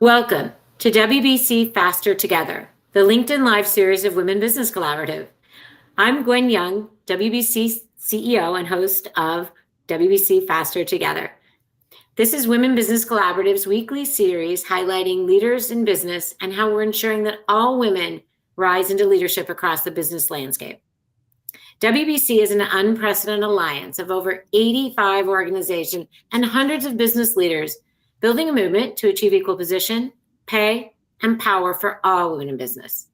Welcome to WBC Faster Together, the LinkedIn Live series of Women Business Collaborative. I'm Gwen Young, WBC CEO and host of WBC Faster Together. This is Women Business Collaborative's weekly series highlighting leaders in business and how we're ensuring that all women rise into leadership across the business landscape. WBC is an unprecedented alliance of over 85 organizations and hundreds of business leaders building a movement to achieve equal position, pay, and power for all women in business.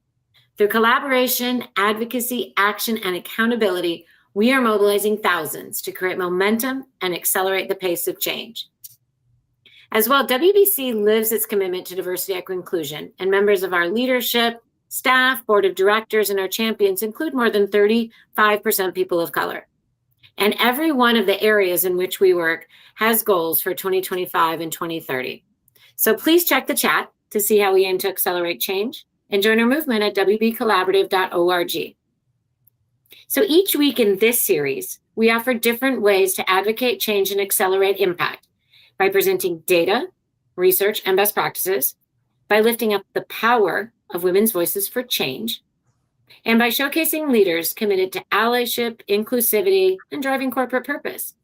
Through collaboration, advocacy, action, and accountability, we are mobilizing thousands to create momentum and accelerate the pace of change. As well, WBC lives its commitment to diversity, equity, inclusion, and members of our leadership, staff, board of directors, and our champions include more than 35% people of color. And every one of the areas in which we work has goals for 2025 and 2030. So please check the chat to see how we aim to accelerate change and join our movement at wbcollaborative.org. So each week in this series, we offer different ways to advocate change and accelerate impact by presenting data, research, and best practices, by lifting up the power of women's voices for change, and by showcasing leaders committed to allyship, inclusivity, and driving corporate purpose.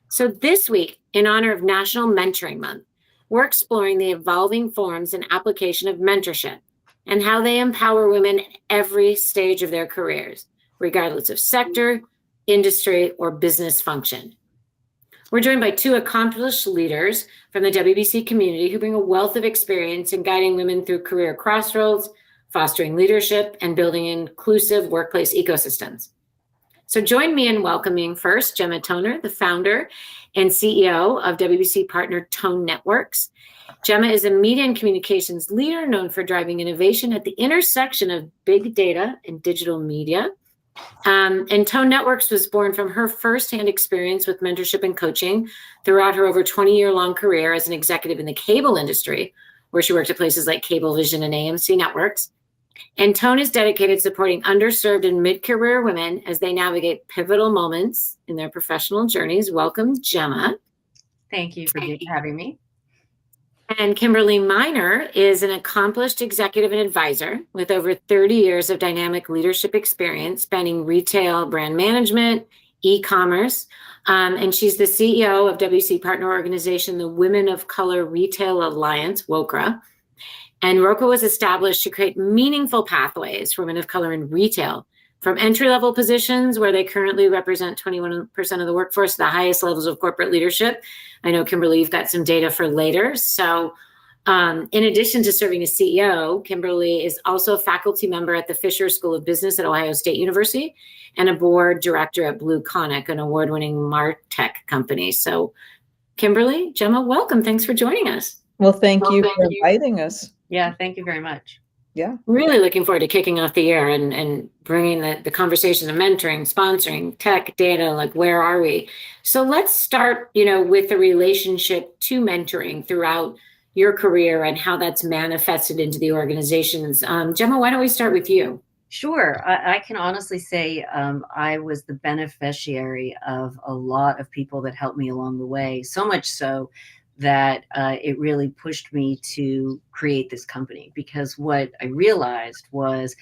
So this week, in honor of National Mentoring Month, we're exploring the evolving forms and application of mentorship and how they empower women at every stage of their careers, regardless of sector, industry, or business function. We're joined by two accomplished leaders from the WBC community who bring a wealth of experience in guiding women through career crossroads, fostering leadership, and building inclusive workplace ecosystems. So join me in welcoming first Gemma Toner, the founder and CEO of WBC partner Tone Networks. Gemma is a media and communications leader known for driving innovation at the intersection of big data and digital media. And Tone Networks was born from her firsthand experience with mentorship and coaching throughout her over 20-year-long career as an executive in the cable industry, where she worked at places like Cablevision and AMC Networks. And Tone is dedicated to supporting underserved and mid-career women as they navigate pivotal moments in their professional journeys. Welcome, Gemma. Thank you for having me. And Kimberly Miner is an accomplished executive and advisor with over 30 years of dynamic leadership experience spanning retail, brand management, e-commerce. And she's the CEO of WBC partner organization, the Women of Color Retail Alliance, WOCRA. And ROCA was established to create meaningful pathways for women of color in retail, from entry-level positions where they currently represent 21% of the workforce to the highest levels of corporate leadership. I know, Kimberly, you've got some data for later. So in addition to serving as CEO, Kimberly is also a faculty member at the Fisher School of Business at Ohio State University and a board director at Blue Conic, an award-winning MarTech company. So Kimberly, Gemma, welcome. Thanks for joining us. Well, thank you for inviting us. Yeah, thank you very much. Yeah. Really looking forward to kicking off the year and bringing the conversation of mentoring, sponsoring, tech, data, like where are we? So let's start, with the relationship to mentoring throughout your career and how that's manifested into the organizations. Gemma, why don't we start with you? Sure. I can honestly say I was the beneficiary of a lot of people that helped me along the way, so much so that it really pushed me to create this company, because what I realized was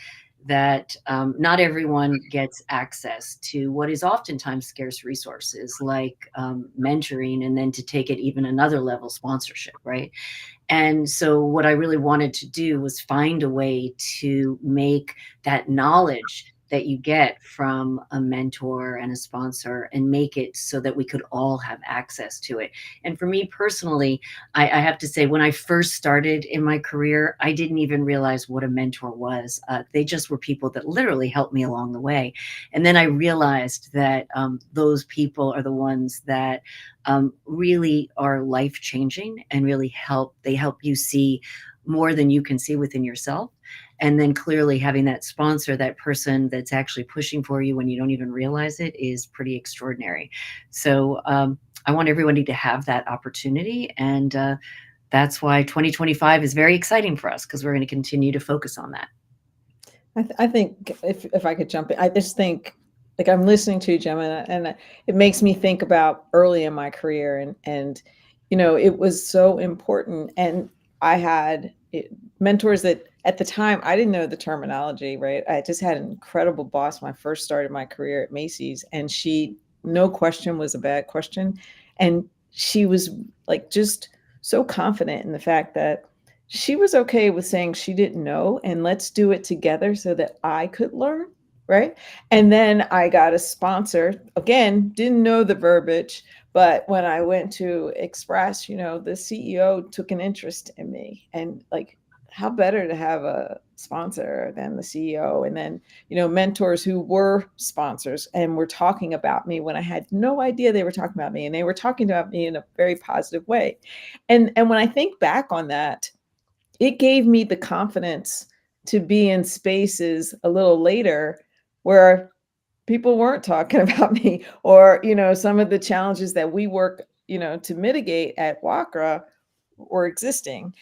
that not everyone gets access to what is oftentimes scarce resources like mentoring, and then to take it even another level, sponsorship, right? And so what I really wanted to do was find a way to make that knowledge that you get from a mentor and a sponsor and make it so that we could all have access to it. And for me personally, I have to say, when I first started in my career, I didn't even realize what a mentor was. They just were people that literally helped me along the way. And then I realized that those people are the ones that really are life-changing and really help you see more than you can see within yourself. And then clearly having that sponsor, that person that's actually pushing for you when you don't even realize it, is pretty extraordinary. So I want everybody to have that opportunity. And that's why 2025 is very exciting for us, because we're going to continue to focus on that. I think if I could jump in, I just think, like, I'm listening to you, Gemma, and it makes me think about early in my career, and it was so important. And I had mentors that at the time I didn't know the terminology, right? I just had an incredible boss when I first started my career at Macy's, and she, no question was a bad question. And she was like just so confident in the fact that she was okay with saying she didn't know and let's do it together so that I could learn, right? And then I got a sponsor, again, didn't know the verbiage, but when I went to Express, the CEO took an interest in me, and like, how better to have a sponsor than the CEO? And then, mentors who were sponsors and were talking about me when I had no idea they were talking about me, and they were talking about me in a very positive way. And when I think back on that, it gave me the confidence to be in spaces a little later where people weren't talking about me, or some of the challenges that we work to mitigate at Wakra were existing.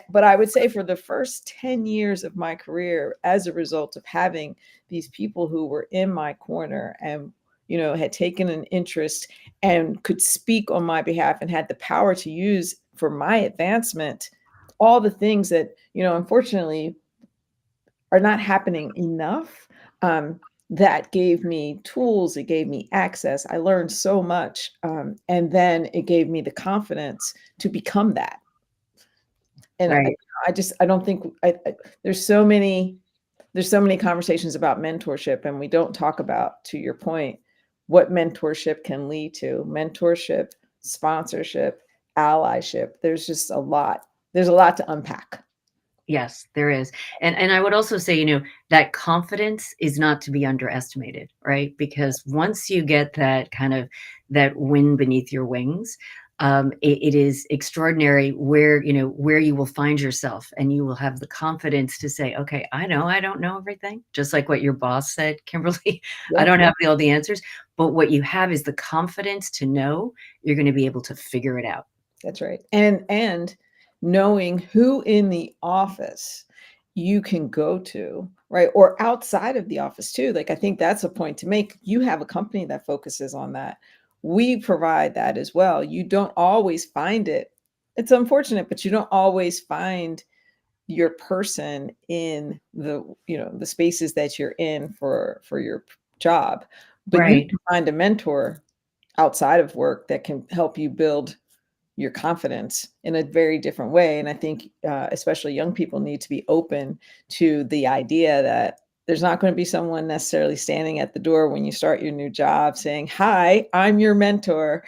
But I would say for the first 10 years of my career, as a result of having these people who were in my corner and had taken an interest and could speak on my behalf and had the power to use for my advancement all the things that unfortunately are not happening enough. That gave me tools, it gave me access. I learned so much. And then it gave me the confidence to become that. And Right. I don't think there's so many conversations about mentorship, and we don't talk about, to your point, what mentorship can lead to. Mentorship, sponsorship, allyship. There's a lot to unpack. Yes, there is. And I would also say, that confidence is not to be underestimated, right? Because once you get that kind of that wind beneath your wings, it is extraordinary where you will find yourself, and you will have the confidence to say, okay, I know I don't know everything, just like what your boss said, Kimberly. I Yeah. don't have all the answers, but what you have is the confidence to know you're going to be able to figure it out. That's right. And knowing who in the office you can go to, right? Or outside of the office too. Like, I think that's a point to make. You have a company that focuses on that. We provide that as well. You don't always find it. It's unfortunate, but you don't always find your person in the spaces that you're in for your job. But you Right. can find a mentor outside of work that can help you build your confidence in a very different way. And I think, especially young people need to be open to the idea that there's not going to be someone necessarily standing at the door when you start your new job saying, "Hi, I'm your mentor,"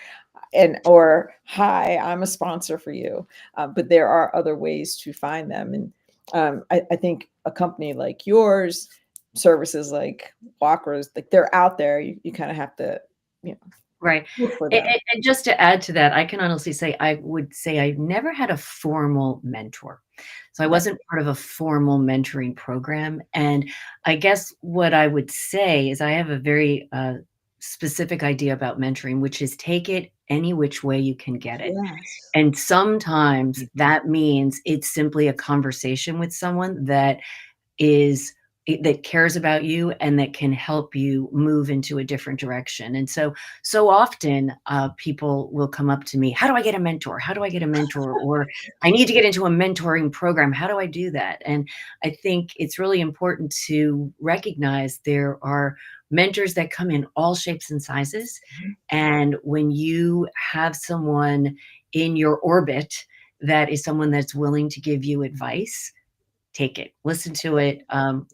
or "Hi, I'm a sponsor for you." But there are other ways to find them. And I think a company like yours, services like Walkers, like, they're out there. You kind of have to, you know, Right. look for And them. and just to add to that, I can honestly say I would say I never had a formal mentor. So I Right. wasn't part of a formal mentoring program. And I guess what I would say is I have a very specific idea about mentoring, which is take it any which way you can get it. Yes. And sometimes that means it's simply a conversation with someone is that cares about you and that can help you move into a different direction. And so often people will come up to me, how do I get a mentor? How do I get a mentor? Or I need to get into a mentoring program. How do I do that? And I think it's really important to recognize there are mentors that come in all shapes and sizes. And when you have someone in your orbit that is someone that's willing to give you advice, take it, listen to it,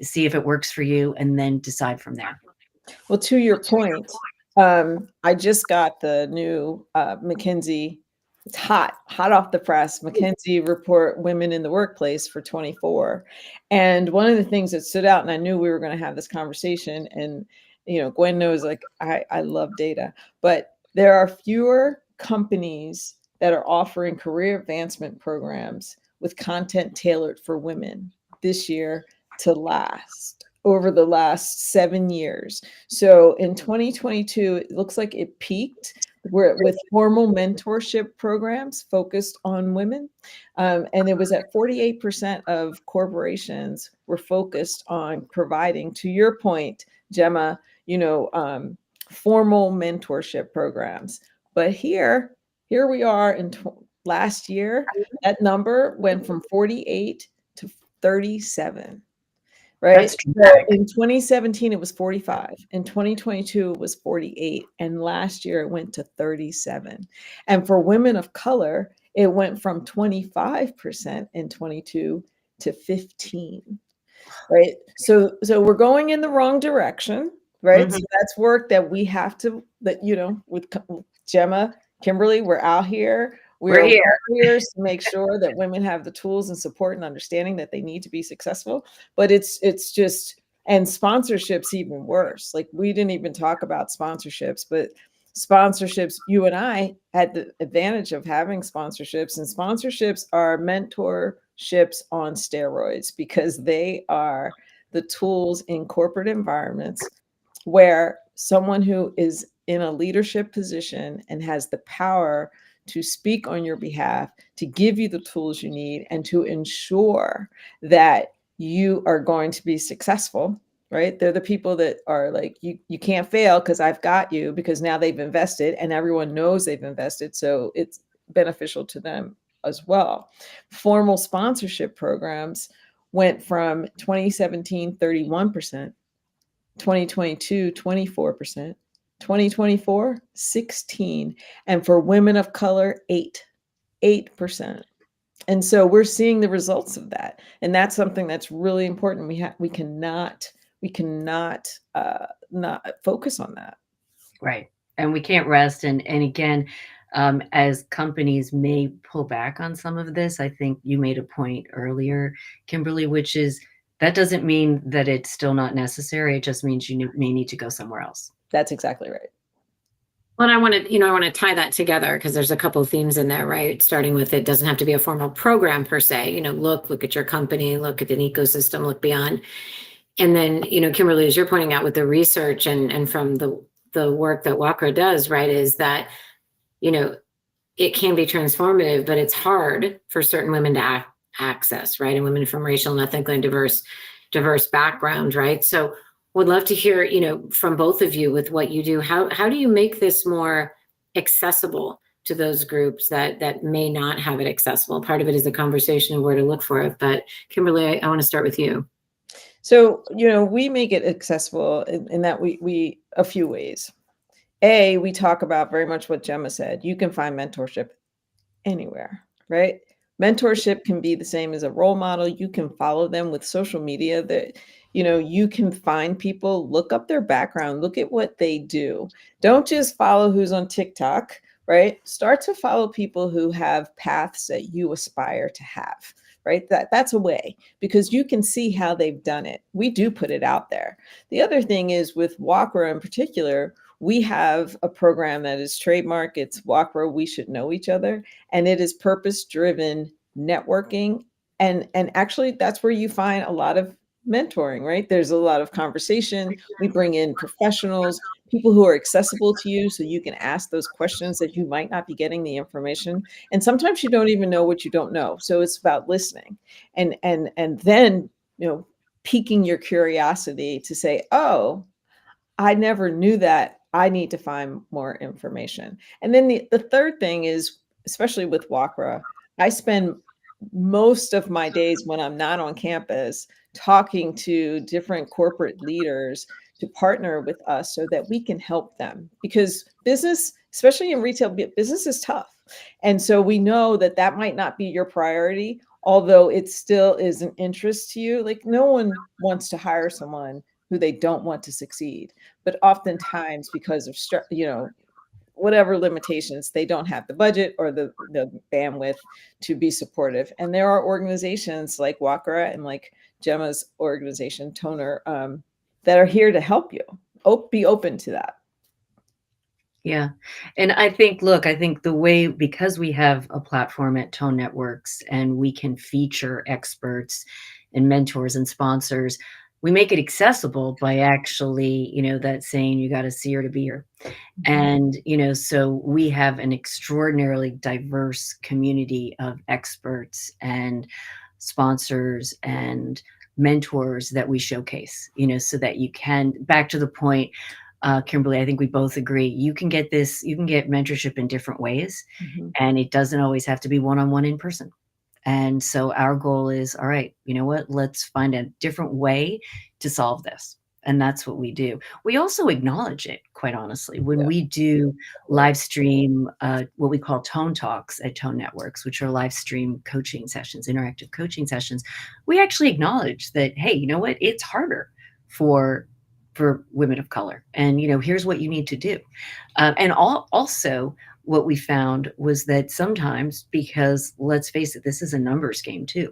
see if it works for you, and then decide from there. Well, to your point, I just got the new McKinsey. It's hot off the press. McKinsey report, Women in the Workplace for 24. And one of the things that stood out, and I knew we were going to have this conversation, and Gwen knows, like, I love data, but there are fewer companies that are offering career advancement programs with content tailored for women this year to last over the last 7 years. So in 2022, it looks like it peaked with formal mentorship programs focused on women. And it was at 48% of corporations were focused on providing, to your point, Gemma, formal mentorship programs. But here we are in Last year, that number went from 48 to 37. Right. That's So dramatic. in 2017, it was 45. In 2022, it was 48. And last year, it went to 37. And for women of color, it went from 25% in 22 to 15. Right. So we're going in the wrong direction. Right. So that's work that we have to, that, with Gemma, Kimberly, we're out here. We're We're here. warriors to make sure that women have the tools and support and understanding that they need to be successful. But it's just, and sponsorships even worse. Like, we didn't even talk about sponsorships, but sponsorships, you and I had the advantage of having sponsorships, and sponsorships are mentorships on steroids, because they are the tools in corporate environments where someone who is in a leadership position and has the power to speak on your behalf, to give you the tools you need, and to ensure that you are going to be successful, right? They're the people that are like, you can't fail because I've got you, because now they've invested and everyone knows they've invested. So it's beneficial to them as well. Formal sponsorship programs went from 2017, 31%, 2022, 24%, 2024, 16, and for women of color, 8%. And so we're seeing the results of that. And that's something that's really important. We cannot not focus on that. Right. And we can't rest. And again, as companies may pull back on some of this, I think you made a point earlier, Kimberly, which is that doesn't mean that it's still not necessary. It just means you may need to go somewhere else. That's exactly right. Well, I want to tie that together, because there's a couple of themes in there, right? Starting with, it doesn't have to be a formal program per se. Look at your company, look at an ecosystem, look beyond. And then, Kimberly, as you're pointing out with the research and from the work that Wakra does, right, is that, it can be transformative, but it's hard for certain women to access, right? And women from racial and ethnically diverse backgrounds, right? So would love to hear, from both of you with what you do. How do you make this more accessible to those groups that may not have it accessible? Part of it is a conversation of where to look for it. But Kimberly, I want to start with you. So, we make it accessible in that we a few ways. We talk about very much what Gemma said. You can find mentorship anywhere, right? Mentorship can be the same as a role model. You can follow them with social media. That you can find people, look up their background, look at what they do. Don't just follow who's on TikTok, right? Start to follow people who have paths that you aspire to have, right? That's a way, because you can see how they've done it. We do put it out there. The other thing is, with Wakra in particular, we have a program that is trademark. It's Wakra, We Should Know Each Other. And it is purpose-driven networking. And actually, that's where you find a lot of mentoring, right? There's a lot of conversation. We bring in professionals, people who are accessible to you, so you can ask those questions that you might not be getting the information. And sometimes you don't even know what you don't know. So it's about listening and then, piquing your curiosity to say, oh, I never knew that. I need to find more information. And then the third thing is, especially with Wakra, I spend most of my days when I'm not on campus talking to different corporate leaders to partner with us so that we can help them, because business, especially in retail, business is tough. And so we know that might not be your priority, although it still is an interest to you. Like, no one wants to hire someone who they don't want to succeed. But oftentimes, because of whatever limitations, they don't have the budget or the bandwidth to be supportive. And there are organizations like Wakra and like Gemma's organization, Toner, that are here to help you. Be open to that. Yeah. And I think the way, because we have a platform at Tone Networks and we can feature experts and mentors and sponsors, we make it accessible by actually, that saying, you got to see her to be her. And, so we have an extraordinarily diverse community of experts and sponsors and mentors that we showcase, so that you can, back to the point, Kimberly, I think we both agree. You can get mentorship in different ways, Mhm. and it doesn't always have to be one-on-one in person. And so our goal is, all right, you know what? Let's find a different way to solve this. And that's what we do. We also acknowledge it, quite honestly, when Yeah. we do live stream what we call Tone Talks at Tone Networks, which are live stream coaching sessions, interactive coaching sessions. We actually acknowledge that, hey, you know what? It's harder for women of color. And, here's what you need to do. And also, what we found was that sometimes, because let's face it, this is a numbers game too.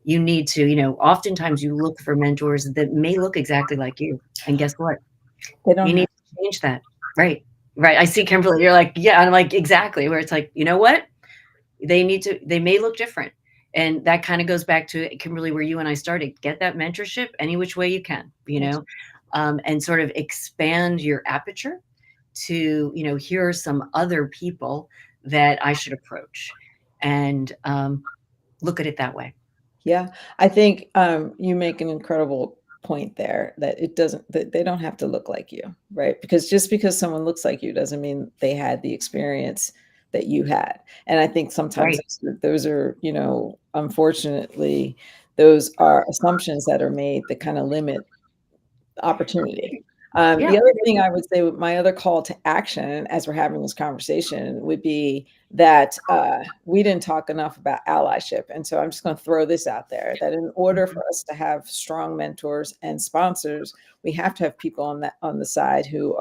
You need to, oftentimes you look for mentors that may look exactly like you. And guess what? They don't You need have. to change that. Right. Right. I see Kimberly. You're like, yeah. I'm like, exactly. Where it's like, you know what? They may look different. And that kind of goes back to, Kimberly, where you and I started. Get that mentorship any which way you can, and sort of expand your aperture to, here are some other people that I should approach, and look at it that way. Yeah, I think you make an incredible point there, that they don't have to look like you, right? Because just because someone looks like you doesn't mean they had the experience that you had. And I think sometimes Right. those are, unfortunately, those are assumptions that are made that kind of limit opportunity. Yeah. The other thing I would say, with my other call to action as we're having this conversation, would be that we didn't talk enough about allyship. And so I'm just going to throw this out there, that in order for us to have strong mentors and sponsors, we have to have people on the side who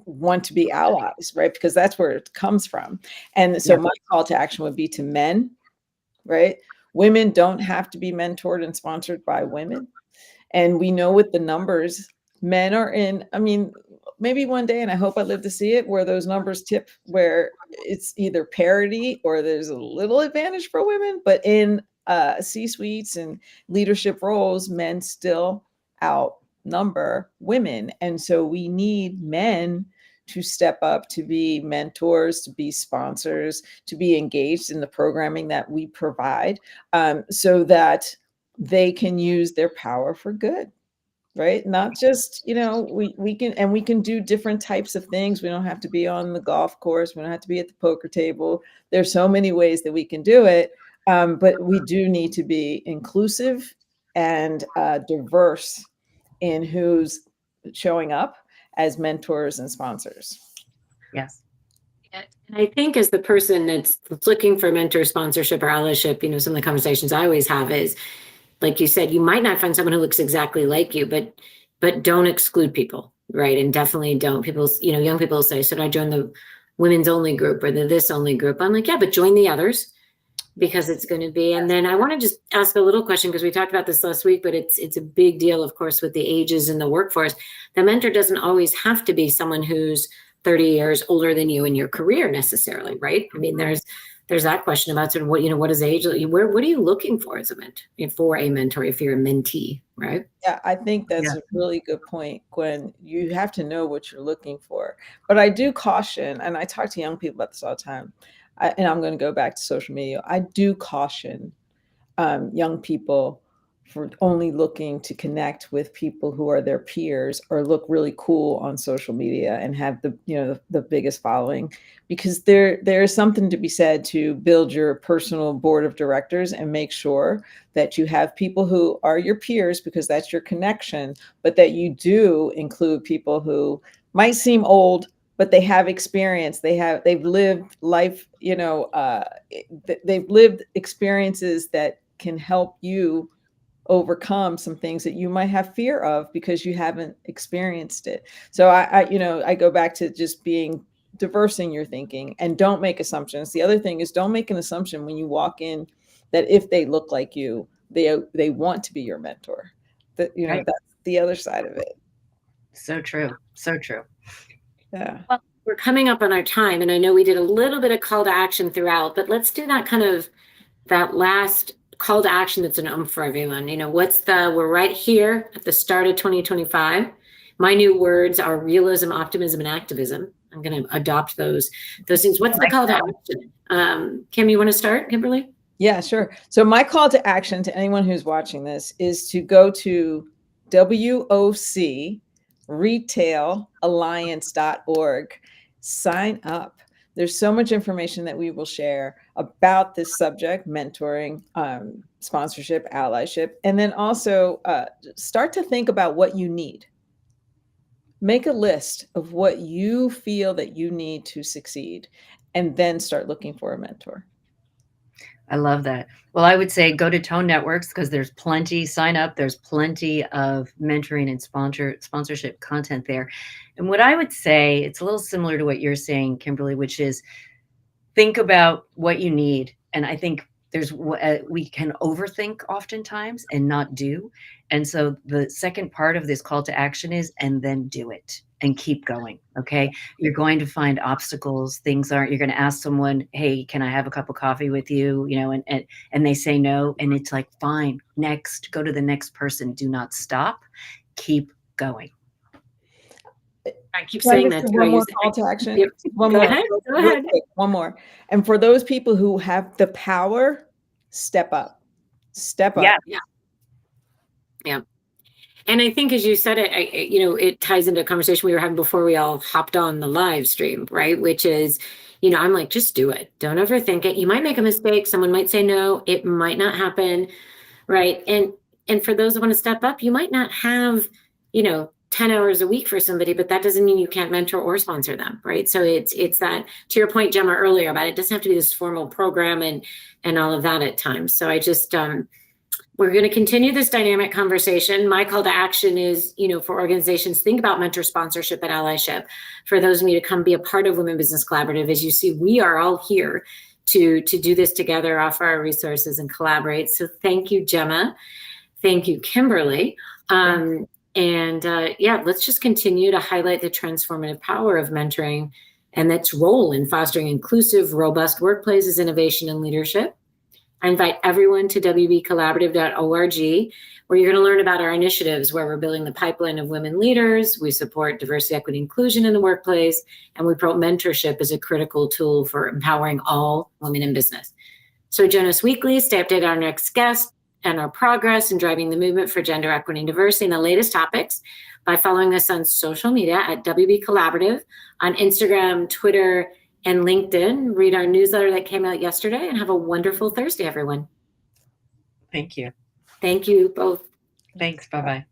want to be allies, right? Because that's where it comes from. And so Yeah. my call to action would be to men, right? Women don't have to be mentored and sponsored by women. And we know with the numbers, men are in, I mean, maybe one day, and I hope I live to see it, where those numbers tip, where it's either parity or there's a little advantage for women. But in C-suites and leadership roles, men still outnumber women. And so we need men to step up, to be mentors, to be sponsors, to be engaged in the programming that we provide, so that they can use their power for good, right? Not just, we can do different types of things. We don't have to be on the golf course. We don't have to be at the poker table. There's so many ways that we can do it. But we do need to be inclusive and diverse in who's showing up as mentors and sponsors. Yes. And I think as the person that's looking for mentor sponsorship or allyship, some of the conversations I always have is, like you said, you might not find someone who looks exactly like you, but don't exclude people, right? And definitely don't. People, young people say, should I join the women's only group or the this only group? I'm like, yeah, but join the others, because it's going to be. And then I want to just ask a little question, because we talked about this last week, but it's a big deal, of course, with the ages in the workforce. The mentor doesn't always have to be someone who's 30 years older than you in your career necessarily, right? I mean, there's that question about sort of what is age, what are you looking for as a mentor, if you're a mentee, right? Yeah, I think that's a really good point, Gwen. You have to know what you're looking for. But I do caution, and I talk to young people about this all the time, and I'm going to go back to social media. I do caution young people for only looking to connect with people who are their peers or look really cool on social media and have the biggest following, because there is something to be said to build your personal board of directors and make sure that you have people who are your peers, because that's your connection, but that you do include people who might seem old, but they have experience. They've lived life, they've lived experiences that can help you overcome some things that you might have fear of because you haven't experienced it. So I go back to just being diverse in your thinking, and don't make assumptions. The other thing is, don't make an assumption when you walk in that if they look like you, they want to be your mentor. Right. That's the other side of it. So true. So true. Yeah. Well, we're coming up on our time, and I know we did a little bit of call to action throughout, but let's do that last call to action that's an for everyone. We're right here at the start of 2025. My new words are realism, optimism, and activism. I'm going to adopt those things. What's the call to action? Kim, you want to start, Kimberly? Yeah, sure. So my call to action to anyone who's watching this is to go to WOC retailalliance.org. Sign up. There's so much information that we will share about this subject, mentoring, sponsorship, allyship, and then also start to think about what you need. Make a list of what you feel that you need to succeed, and then start looking for a mentor. I love that. Well, I would say go to Tone Networks because there's plenty, sign up. There's plenty of mentoring and sponsorship content there. And what I would say, it's a little similar to what you're saying, Kimberly, which is think about what you need. And I think we can overthink oftentimes and not do. And so the second part of this call to action is, and then do it and keep going. Okay. You're going to find obstacles. You're going to ask someone, hey, can I have a cup of coffee with you? And they say no. And it's like, fine, next, go to the next person. Do not stop. Keep going. I keep saying that. One more call to action. Yep. One Go more. ahead. Go Real ahead. quick, one more. And for those people who have the power, step up. Step up. Yeah. And I think, as you said it, it ties into a conversation we were having before we all hopped on the live stream, right? Which is, I'm like, just do it. Don't overthink it. You might make a mistake. Someone might say no. It might not happen, right? And for those who want to step up, you might not have, 10 hours a week for somebody, but that doesn't mean you can't mentor or sponsor them, right? So it's that, to your point, Gemma, earlier about it doesn't have to be this formal program and all of that at times. So I just, we're going to continue this dynamic conversation. My call to action is, for organizations, think about mentor sponsorship and allyship. For those of you to come be a part of Women Business Collaborative, as you see, we are all here to do this together, offer our resources and collaborate. So thank you, Gemma. Thank you, Kimberly. Let's just continue to highlight the transformative power of mentoring and its role in fostering inclusive, robust workplaces, innovation, and leadership. I invite everyone to wbcollaborative.org, where you're going to learn about our initiatives, where we're building the pipeline of women leaders. We support diversity, equity, inclusion in the workplace, and we promote mentorship as a critical tool for empowering all women in business. So join us weekly, stay updated on our next guest and our progress in driving the movement for gender equity and diversity and the latest topics by following us on social media at WB Collaborative on Instagram, Twitter, and LinkedIn. Read our newsletter that came out yesterday, and have a wonderful Thursday, everyone. Thank you. Thank you both. Thanks. Bye-bye.